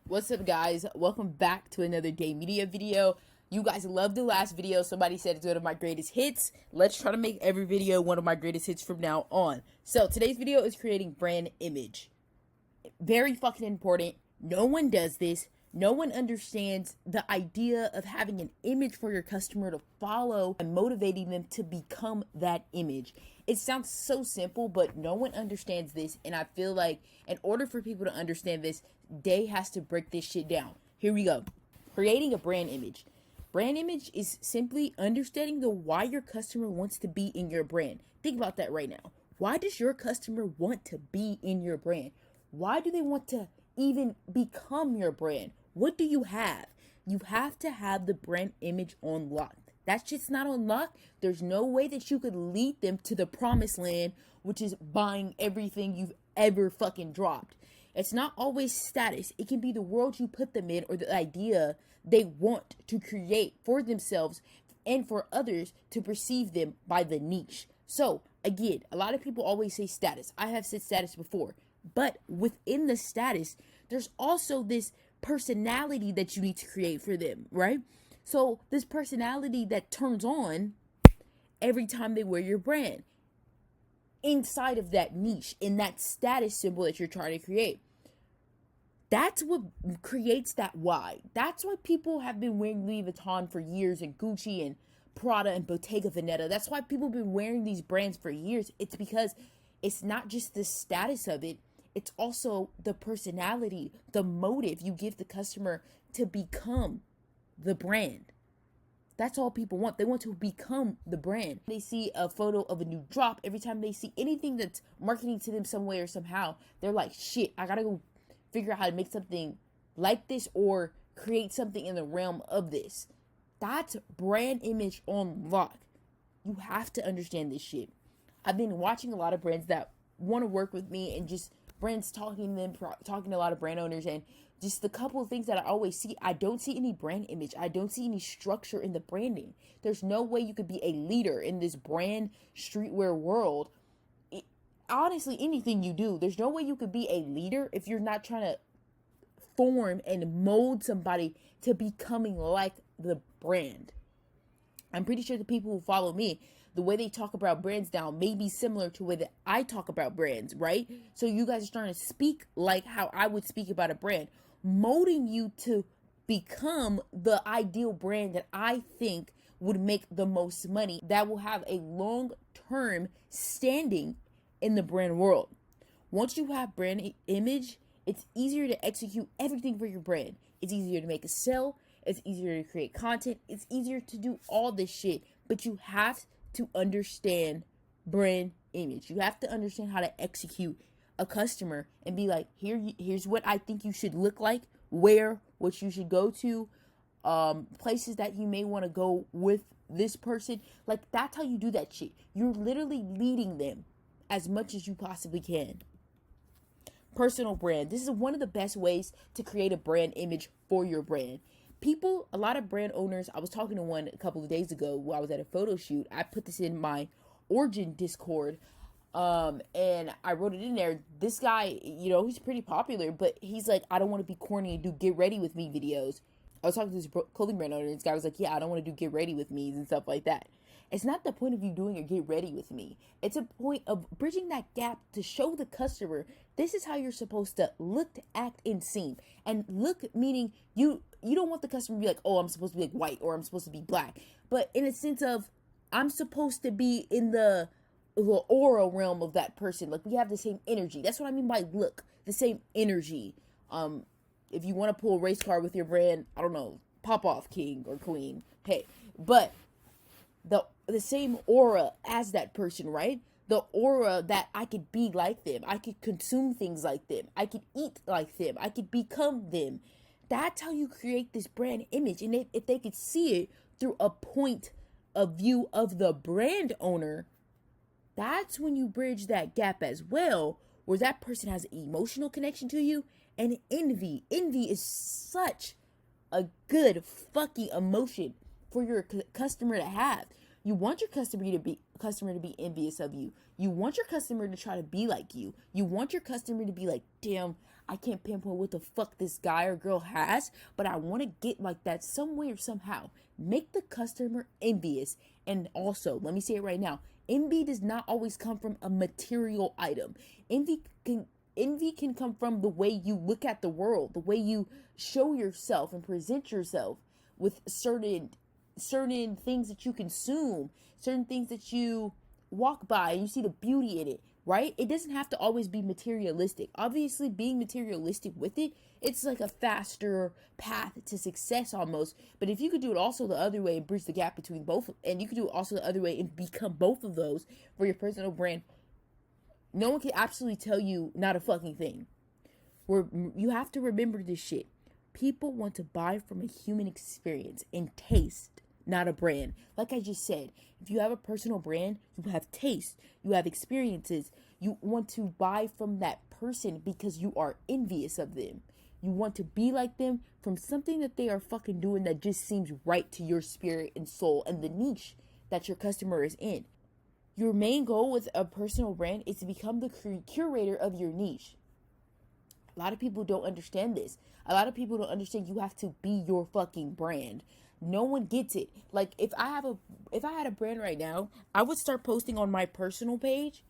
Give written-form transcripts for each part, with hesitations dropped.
What's up, guys? Welcome back to another Day Media video. You guys loved the last video. Somebody said it's one of my greatest hits. Let's try to make every video one of my greatest hits from now on. So today's video is creating brand image. Very fucking important. No one does this. No one understands the idea of having an image for your customer to follow and motivating them to become that image. It sounds so simple, but no one understands this. And I feel like in order for people to understand this, Day has to break this shit down. Here we go. Creating a brand image. Brand image is simply understanding the why your customer wants to be in your brand. Think about that right now. Why does your customer want to be in your brand? Why do they want to even become your brand? What do you have? You have to have the brand image on lock. That shit's not on lock. There's no way that you could lead them to the promised land, which is buying everything you've ever fucking dropped. It's not always status. It can be the world you put them in or the idea they want to create for themselves and for others to perceive them by the niche. So, again, a lot of people always say status. I have said status before. But within the status, there's also this personality that you need to create for them, right? So this personality that turns on every time they wear your brand inside of that niche, in that status symbol that you're trying to create. That's what creates that why. That's why people have been wearing Louis Vuitton for years and Gucci and Prada and Bottega Veneta. That's why people have been wearing these brands for years. It's because it's not just the status of it. It's also the personality, the motive you give the customer to become the brand. That's all people want. They want to become the brand. They see a photo of a new drop. Every time they see anything that's marketing to them some way or somehow, they're like, shit, I gotta go figure out how to make something like this or create something in the realm of this. That's brand image on lock. You have to understand this shit. I've been watching a lot of brands that want to work with me and just brands talking to them, talking to a lot of brand owners, and just the couple of things that I always see, I don't see any brand image. I don't see any structure in the branding. There's no way you could be a leader in this brand streetwear world. Honestly, anything you do, there's no way you could be a leader if you're not trying to form and mold somebody to becoming like the brand. I'm pretty sure the people who follow me, the way they talk about brands now may be similar to the way that I talk about brands, right? So you guys are starting to speak like how I would speak about a brand, molding you to become the ideal brand that I think would make the most money, that will have a long-term standing in the brand world. Once you have brand image, it's easier to execute everything for your brand. It's easier to make a sale. It's easier to create content. It's easier to do all this shit. But you have to understand brand image. You have to understand how to execute a customer and be like, here's what I think you should look like, where, what you should go to, places that you may want to go with this person. Like, that's how you do that shit. You're literally leading them as much as you possibly can. Personal brand. This is one of the best ways to create a brand image for your brand. People, a lot of brand owners, I was talking to one a couple of days ago while I was at a photo shoot. I put this in my Origin Discord, and I wrote it in there. This guy, he's pretty popular, but he's like, I don't want to be corny and do get ready with me videos. I was talking to this clothing brand owner, and this guy was like, yeah, I don't want to do get ready with me's and stuff like that. It's not the point of you doing a get ready with me. It's a point of bridging that gap to show the customer this is how you're supposed to look, act, and seem. And look meaning you don't want the customer to be like, oh, I'm supposed to be like white or I'm supposed to be black. But in a sense of, I'm supposed to be in the aura realm of that person. Like, we have the same energy. That's what I mean by look. The same energy. If you want to pull a race card with your brand, I don't know, pop off, king or queen. Hey, but the same aura as that person, right? The aura that I could be like them. I could consume things like them. I could eat like them. I could become them. That's how you create this brand image. And if they could see it through a point of view of the brand owner, that's when you bridge that gap as well, where that person has an emotional connection to you. And envy. Envy is such a good fucking emotion for your customer to have. You want your customer to be envious of you. You want your customer to try to be like you. You want your customer to be like, damn, I can't pinpoint what the fuck this guy or girl has, but I want to get like that some way or somehow. Make the customer envious. And also, let me say it right now, envy does not always come from a material item. Envy can come from the way you look at the world, the way you show yourself and present yourself with certain things that you consume, certain things that you walk by and you see the beauty in it, right? It doesn't have to always be materialistic. Obviously, being materialistic with it, it's like a faster path to success almost. But if you could do it also the other way and bridge the gap between both, and you could do it also the other way and become both of those for your personal brand, no one can absolutely tell you not a fucking thing. You have to remember this shit. People want to buy from a human experience and taste, not a brand. Like I just said, if you have a personal brand, you have taste, you have experiences. You want to buy from that person because you are envious of them. You want to be like them from something that they are fucking doing that just seems right to your spirit and soul and the niche that your customer is in. Your main goal with a personal brand is to become the curator of your niche. A lot of people don't understand this. A lot of people don't understand you have to be your fucking brand. No one gets it. Like if I had a brand right now, I would start posting on my personal page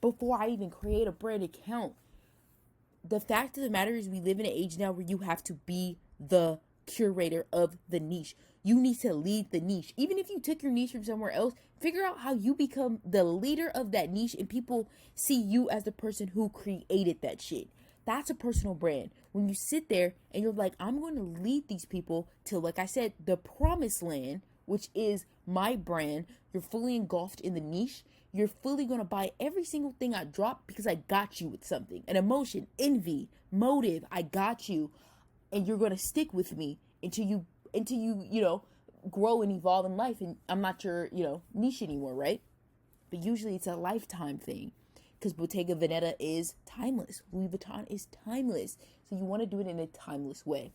before I even create a brand account. The fact of the matter is we live in an age now where you have to be the curator of the niche. You need to lead the niche. Even if you took your niche from somewhere else, figure out how you become the leader of that niche and people see you as the person who created that shit. That's a personal brand. When you sit there and you're like, I'm going to lead these people to, like I said, the promised land, which is my brand. You're fully engulfed in the niche. You're fully going to buy every single thing I drop because I got you with something. An emotion, envy, motive, I got you. And you're going to stick with me until you grow and evolve in life. And I'm not your, niche anymore, right? But usually it's a lifetime thing. Because Bottega Veneta is timeless. Louis Vuitton is timeless. So you want to do it in a timeless way,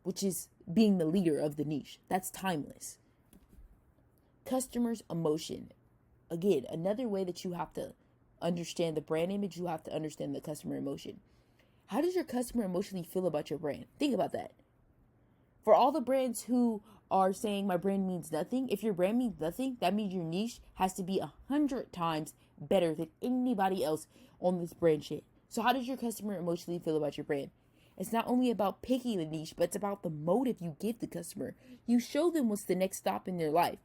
which is being the leader of the niche. That's timeless. Customer's emotion. Again, another way that you have to understand the brand image, you have to understand the customer emotion. How does your customer emotionally feel about your brand? Think about that. For all the brands who are saying my brand means nothing, if your brand means nothing, that means your niche has to be 100 times better than anybody else on this brand shit. So how does your customer emotionally feel about your brand? It's not only about picking the niche, but it's about the motive you give the customer. You show them what's the next stop in their life,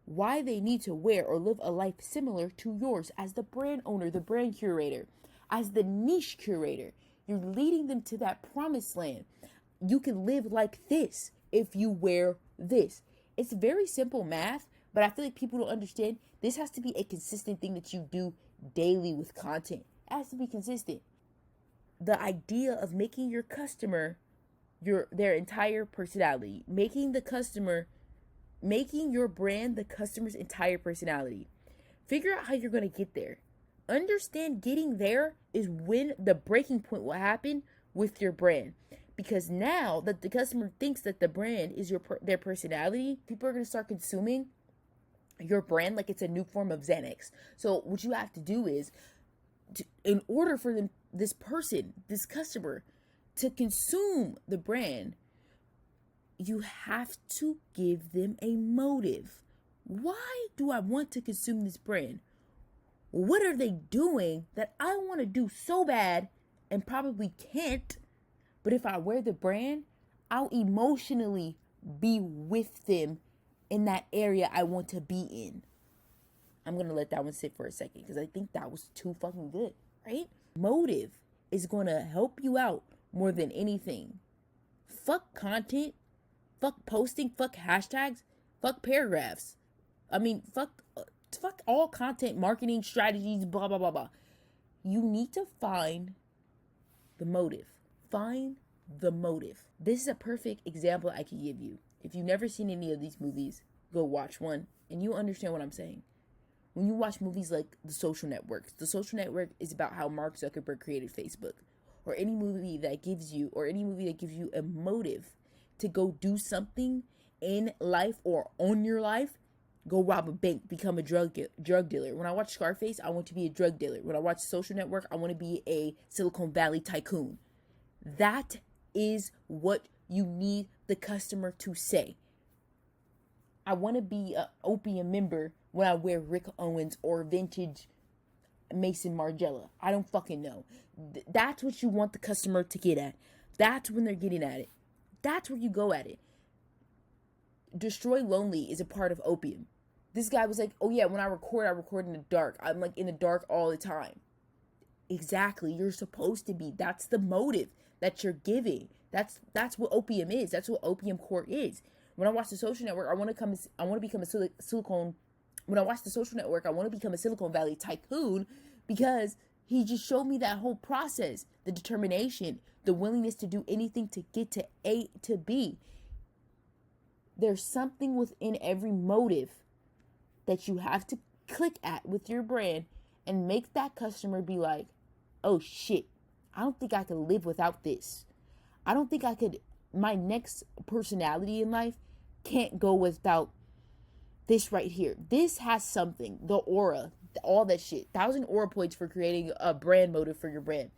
why they need to wear or live a life similar to yours as the brand owner, the brand curator, as the niche curator. You're leading them to that promised land. You can live like this if you wear this. It's very simple math, but I feel like people don't understand. This has to be a consistent thing that you do daily with content. It has to be consistent. The idea of making your customer their entire personality, making your brand the customer's entire personality. Figure out how you're going to get there. Understand getting there is when the breaking point will happen with your brand. Because now that the customer thinks that the brand is their personality, people are going to start consuming your brand like it's a new form of Xanax. So what you have to do is, in order for this customer, to consume the brand, you have to give them a motive. Why do I want to consume this brand? What are they doing that I want to do so bad and probably can't? But if I wear the brand, I'll emotionally be with them in that area I want to be in. I'm going to let that one sit for a second because I think that was too fucking good, right? Motive is going to help you out more than anything. Fuck content, fuck posting, fuck hashtags, fuck paragraphs. I mean, fuck all content marketing strategies, blah, blah, blah, blah. You need to find the motive. Find the motive. This is a perfect example I could give you. If you've never seen any of these movies, go watch one and you understand what I'm saying. When you watch movies like The Social Network is about how Mark Zuckerberg created Facebook. Or any movie that gives you a motive to go do something in life or on your life. Go rob a bank, become a drug dealer. When I watch Scarface, I want to be a drug dealer. When I watch Social Network, I want to be a Silicon Valley tycoon. That is what you need the customer to say. I want to be an opium member when I wear Rick Owens or vintage Mason Margiela. I don't fucking know. That's what you want the customer to get at. That's when they're getting at it. That's where you go at it. Destroy Lonely is a part of opium. This guy was like, oh yeah, when I record in the dark. I'm like in the dark all the time. Exactly. You're supposed to be. That's the motive that you're giving. That's what opium is. That's what opium core is. When I watch The Social Network, I want to become a Silicon. When I watch The Social Network, I want to become a Silicon Valley tycoon because he just showed me that whole process, the determination, the willingness to do anything to get to A to B. There's something within every motive that you have to click at with your brand and make that customer be like, oh shit, I don't think I could live without this. I don't think I could, my next personality in life can't go without this right here. This has something, the aura, all that shit. 1,000 aura points for creating a brand motive for your brand.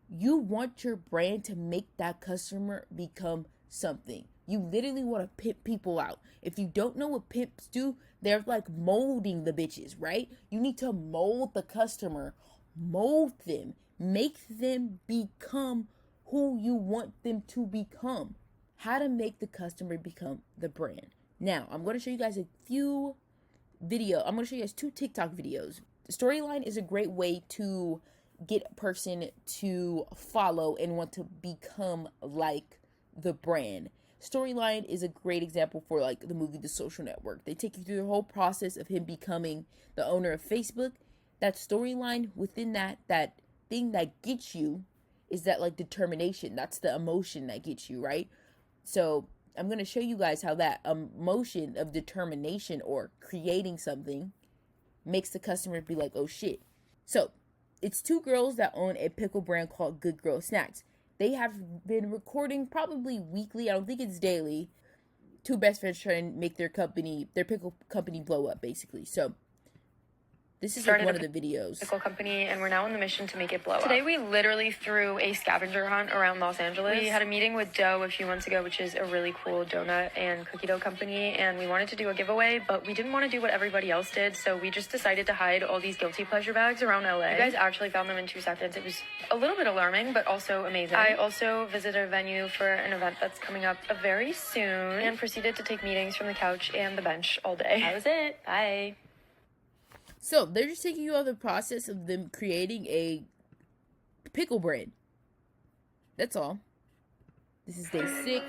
You want your brand to make that customer become something. You literally want to pimp people out. If you don't know what pimps do, they're like molding the bitches, right? You need to mold the customer, mold them, make them become who you want them to become. How to make the customer become the brand. Now, I'm going to show you guys a few videos. I'm going to show you guys 2 TikTok videos. The storyline is a great way to get a person to follow and want to become like the brand. Storyline is a great example for like the movie The Social Network. They take you through the whole process of him becoming the owner of Facebook. That storyline within that thing that gets you is that like determination. That's the emotion that gets you, right? So I'm going to show you guys how that emotion of determination or creating something makes the customer be like, oh shit. So it's 2 girls that own a pickle brand called Good Girl Snacks. They have been recording probably weekly. I don't think it's daily. 2 best friends trying to make their pickle company blow up, basically. So this is like one of the videos. Pickle company, and we're now on the mission to make it blow up. Today we literally threw a scavenger hunt around Los Angeles. We had a meeting with Dough a few months ago, which is a really cool donut and cookie dough company, and we wanted to do a giveaway, but we didn't want to do what everybody else did, so we just decided to hide all these guilty pleasure bags around LA. You guys actually found them in 2 seconds. It was a little bit alarming, but also amazing. I also visited a venue for an event that's coming up very soon and proceeded to take meetings from the couch and the bench all day. That was it. Bye. So they're just taking you on the process of them creating a pickle brand. That's all. This is day 6.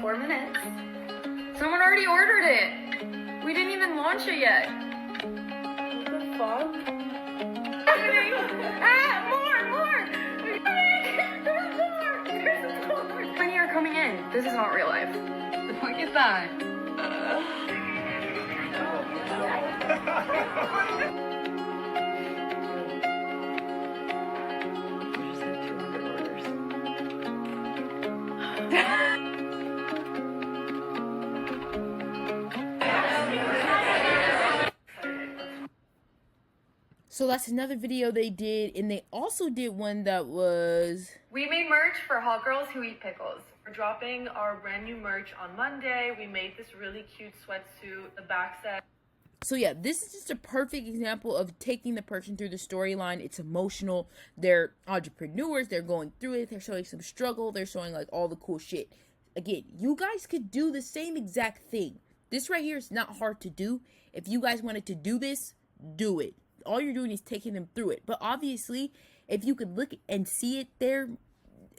4 minutes. Someone already ordered it. We didn't even launch it yet. What the fuck? More. Many are coming in. This is not real life. The fuck is that? So that's another video they did, and they also did one that was... We made merch for hot girls who eat pickles. We're dropping our brand new merch on Monday. We made this really cute sweatsuit, the back set. So yeah, this is just a perfect example of taking the person through the storyline. It's emotional. They're entrepreneurs. They're going through it. They're showing some struggle. They're showing like all the cool shit. Again, you guys could do the same exact thing. This right here is not hard to do. If you guys wanted to do this, do it. All you're doing is taking them through it. But obviously, if you could look and see it there,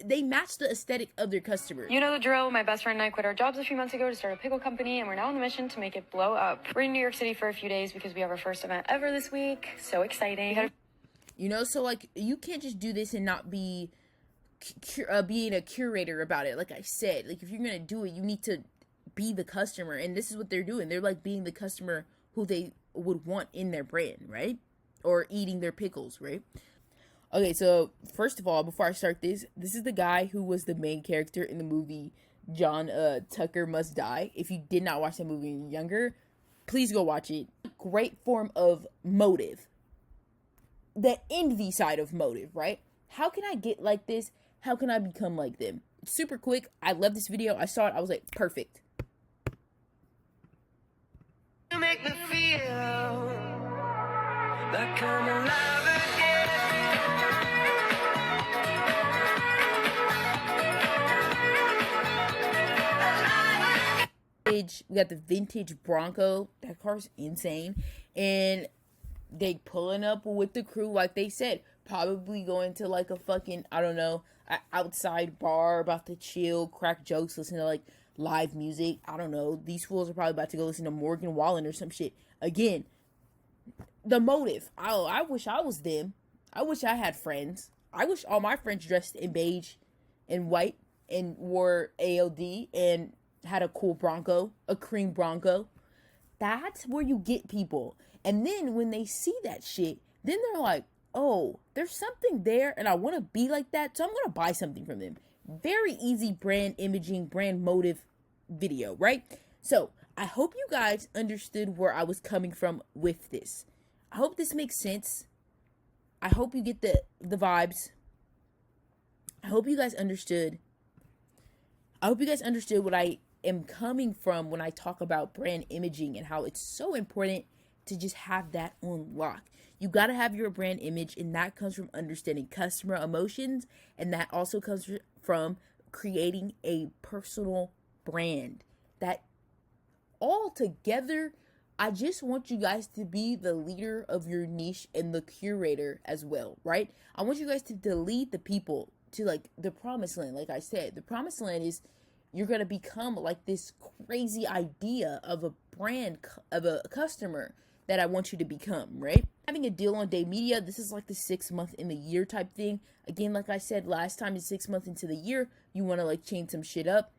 they match the aesthetic of their customer. You know the drill. My best friend and I quit our jobs a few months ago to start a pickle company, and we're now on the mission to make it blow up. We're in New York City for a few days because we have our first event ever this week. So exciting. You know, so like you can't just do this and not be being a curator about it. Like I said, like if you're gonna do it, you need to be the customer, and this is what they're doing. They're like being the customer who they would want in their brand, right? Or eating their pickles, right? Okay, so first of all, before I start this is the guy who was the main character in the movie John Tucker Must Die. If you did not watch that movie when you were younger, please go watch it. Great form of motive. The envy side of motive, right? How can I get like this? How can I become like them? It's super quick. I love this video. I saw it. I was like, perfect. You make me feel like I'm alive again. We got the vintage Bronco. That car's insane. And they pulling up with the crew, like they said, probably going to like a fucking, I don't know, outside bar, about to chill, crack jokes, listen to like live music. I don't know. These fools are probably about to go listen to Morgan Wallen or some shit. Again, the motive. I wish I was them. I wish I had friends. I wish all my friends dressed in beige and white and wore AOD and had a cool Bronco, a cream Bronco. That's where you get people. And then when they see that shit, then they're like, oh, there's something there and I want to be like that, so I'm going to buy something from them. Very easy brand imaging, brand motive video, right? So I hope you guys understood where I was coming from with this. I hope this makes sense. I hope you get the vibes. I hope you guys understood. I hope you guys understood what I am coming from when I talk about brand imaging and how it's so important to just have that on lock. You got to have your brand image, and that comes from understanding customer emotions, and that also comes from creating a personal brand. That all together, I just want you guys to be the leader of your niche and the curator as well, right? I want you guys to lead the people to like the promised land. Like I said, the promised land is you're going to become like this crazy idea of a brand, of a customer that I want you to become, right? Having a deal on Day Media, this is like the 6 month in the year type thing. Again, like I said last time, is 6 months into the year, you want to like change some shit up.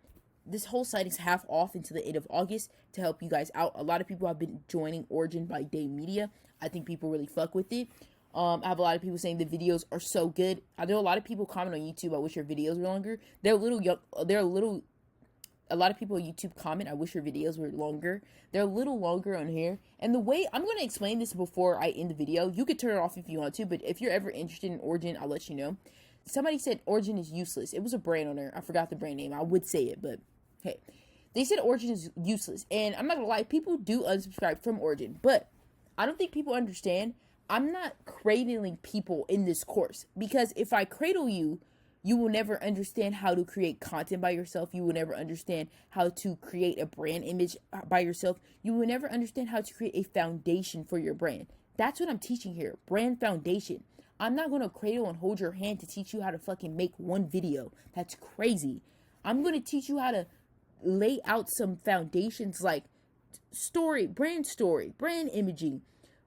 This whole site is half off until the end of August to help you guys out. A lot of people have been joining Origin by Day Media. I think people really fuck with it. I have a lot of people saying the videos are so good. I know a lot of people comment on YouTube, I wish your videos were longer. A lot of people on YouTube comment, I wish your videos were longer. They're a little longer on here. And the way, I'm going to explain this before I end the video. You could turn it off if you want to, but if you're ever interested in Origin, I'll let you know. Somebody said Origin is useless. It was a brand on there. I forgot the brand name. I would say it, but hey. They said Origin is useless. And I'm not going to lie, people do unsubscribe from Origin. But I don't think people understand. I'm not cradling people in this course. Because if I cradle you, you will never understand how to create content by yourself. You will never understand how to create a brand image by yourself. You will never understand how to create a foundation for your brand. That's what I'm teaching here. Brand foundation. I'm not going to cradle and hold your hand to teach you how to fucking make one video. That's crazy. I'm going to teach you how to lay out some foundations like brand imaging,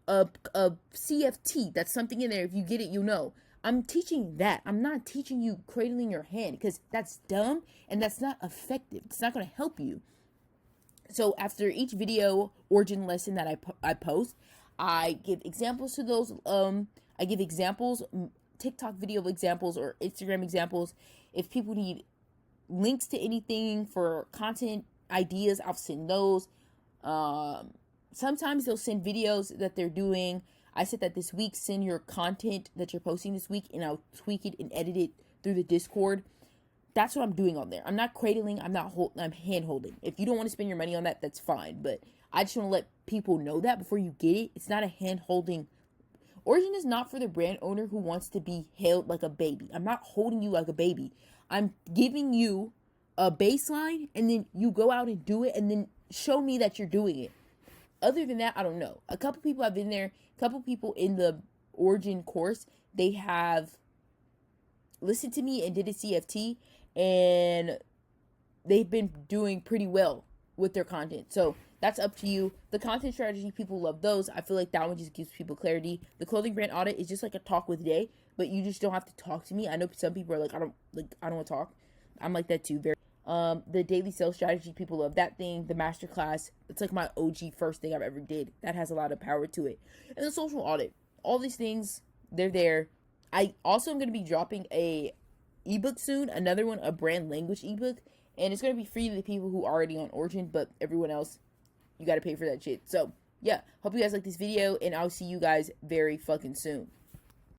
CFT. That's something in there. If you get it, you know. I'm teaching that. I'm not teaching you cradling your hand because that's dumb and that's not effective. It's not going to help you. So after each video Origin lesson that I post, I give examples to those. I give examples, TikTok video examples or Instagram examples. If people need links to anything for content ideas, I'll send those. Sometimes they'll send videos that they're doing. I said that this week, send your content that you're posting this week, and I'll tweak it and edit it through the Discord. That's what I'm doing on there. I'm not cradling. I'm hand holding. If you don't want to spend your money on that, that's fine. But I just want to let people know that before you get it. It's not a hand holding. Origin is not for the brand owner who wants to be held like a baby. I'm not holding you like a baby. I'm giving you a baseline, and then you go out and do it, and then show me that you're doing it. Other than that, I don't know. A couple people have been there. A couple people in the Origin course, they have listened to me and did a CFT, and they've been doing pretty well with their content. So that's up to you. The content strategy, people love those. I feel like that one just gives people clarity. The clothing brand audit is just like a talk with Day, but you just don't have to talk to me. I know some people are like, I don't want to talk. I'm like that too. The daily sales strategy, people love that thing. The masterclass, it's like my OG first thing I've ever did. That has a lot of power to it. And the social audit, all these things, they're there. I also am going to be dropping a ebook soon, another one, a brand language ebook, and it's going to be free to the people who are already on Origin, but everyone else, you got to pay for that shit. So yeah, hope you guys like this video, and I'll see you guys very fucking soon.